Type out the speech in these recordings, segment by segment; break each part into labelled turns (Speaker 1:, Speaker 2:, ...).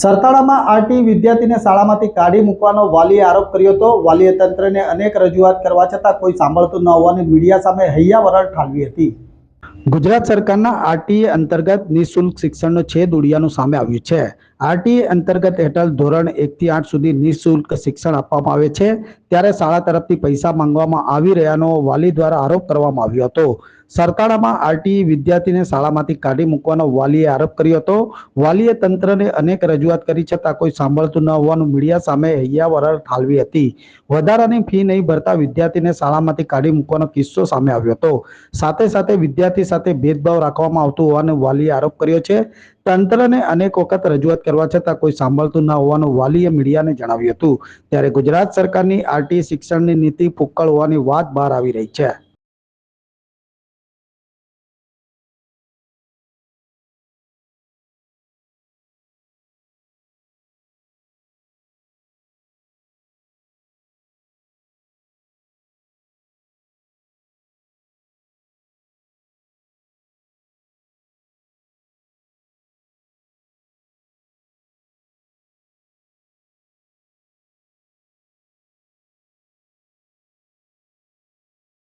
Speaker 1: સરતાળામાં RT વિદ્યાર્થીને શાળામાંથી કાઢી મૂકવાનો વાલીએ આરોપ કર્યો હતો। વાલીએ તંત્રને અનેક રજૂઆત કરવા છતાં કોઈ સાંભળતું ન હોવાની મીડિયા સામે હૈયાવરલ ઠાલવી હતી। ગુજરાત સરકારના આરટીએ અંતર્ગત નિઃશુલ્ક શિક્ષણનો છેદ ઉડિયાનું સામે આવ્યું છે। આરટીએ અંતર્ગત હેઠળ ધોરણ 1 થી 8 સુધી નિઃશુલ્ક શિક્ષણ આપવામાં આવે છે, ત્યારે શાળા તરફથી પૈસા માંગવામાં આવી રહ્યાનો વાલી દ્વારા આરોપ કરવામાં આવ્યો હતો। સરતાળામાં આરટીએ વિદ્યાર્થીને શાળામાંથી કાઢી મૂકવાનો વાલીએ આરોપ કર્યો હતો। વાલીએ તંત્રને અનેક રજૂઆત કરી છતાં કોઈ સાંભળતું ન હોવાનું મીડિયા સામે હૈયાવરલ ઠાલવી હતી। વધારાની ફી નહીં ભરતા વિદ્યાર્થીને શાળામાંથી કાઢી મૂકવાનો કિસ્સો સામે આવ્યો હતો। સાથે સાથે વિદ્યાર્થી સાથે ભેદભાવ રાખવામાં આવતો હોવાનો વાલીએ આરોપ કર્યો છે। તંત્રને અનેક વખત રજૂઆત કરવા છતાં કોઈ સાંભળતું ન હોવાનું વાલીએ મીડિયાને જણાવ્યું હતું। ત્યારે ગુજરાત સરકારની આરટીએ શિક્ષણની નીતિ ફૂક્કળ હોવાની વાત બહાર આવી રહી છે।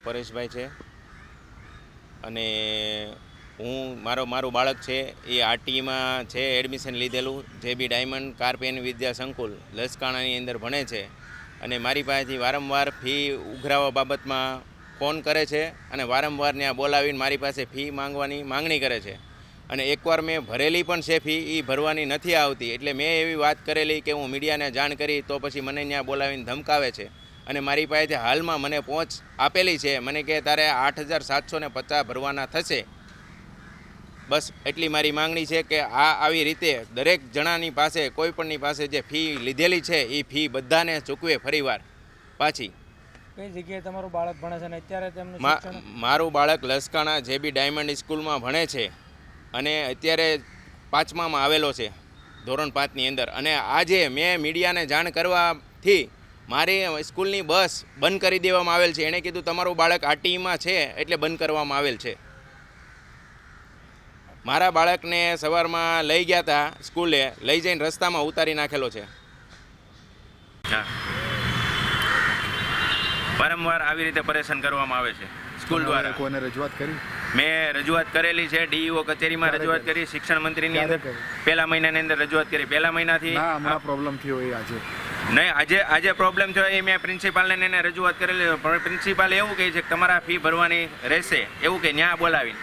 Speaker 2: પરેશભાઈ છે અને મારું બાળક છે એ આરટીમાં છે એડમિશન લીધેલું જેબી ડાયમંડ કાર્પેન વિદ્યા સંકુલ લસકાણાની અંદર ભણે છે અને મારી પાસેથી વારંવાર ફી ઉઘરાવવા બાબતમાં ફોન કરે છે અને વારંવાર ત્યાં બોલાવીને મારી પાસે ફી માંગવાની માંગણી કરે છે અને એકવાર મેં ભરેલી પણ છે ફી, એ ભરવાની નથી આવતી એટલે મેં એવી વાત કરેલી કે હું મીડિયાને જાણ કરી તો પછી મને ત્યાં બોલાવીને ધમકાવે છે અને મારી પાસેથી હાલમાં મને પહોંચ આપેલી છે, મને કે તારે 8,750 ભરવાના થશે। બસ એટલી મારી માંગણી છે કે આવી રીતે દરેક જણાની પાસે કોઈપણની પાસે જે ફી લીધેલી છે એ ફી બધાને ચૂકવે ફરીવાર પાછી।
Speaker 3: કઈ જગ્યાએ તમારું બાળક ભણે છે અને અત્યારે તેમનું
Speaker 2: મારું બાળક લસકાણા જેબી ડાયમંડ સ્કૂલમાં ભણે છે અને અત્યારે 5મામાં આવેલો છે, ધોરણ 5ની અંદર। અને આજે મેં મીડિયાને જાણ કરવાથી મારી સ્કૂલની બસ બંધ કરી દેવામાં આવેલ છે। એણે કીધું તમારું બાળક આરટીઈમાં છે એટલે બંધ કરવામાં આવેલ છે। મારા બાળકને સવારમાં લઈ ગયા હતા સ્કૂલે, લઈ જઈને રસ્તામાં ઉતારી નાખેલો છે। વારંવાર આવી રીતે પરેશાન કરવામાં આવે છે સ્કૂલ દ્વારા।
Speaker 4: કોને રજૂઆત કરી?
Speaker 2: મેં રજૂઆત કરેલી છે, ડીઈઓ કચેરીમાં રજૂઆત કરી, શિક્ષણ મંત્રીની અંદર પહેલા મહિનાની અંદર રજૂઆત કરી। પહેલા મહિનાથી
Speaker 4: પ્રોબ્લેમ થયો એ આજે
Speaker 2: નહીં, આજે પ્રોબ્લેમ થયો એ મેં પ્રિન્સિપાલને એને રજૂઆત કરેલી। પ્રિન્સિપાલ એવું કહે છે કે તમારા ફી ભરવાની રહેશે એવું કે ન્યા બોલાવીને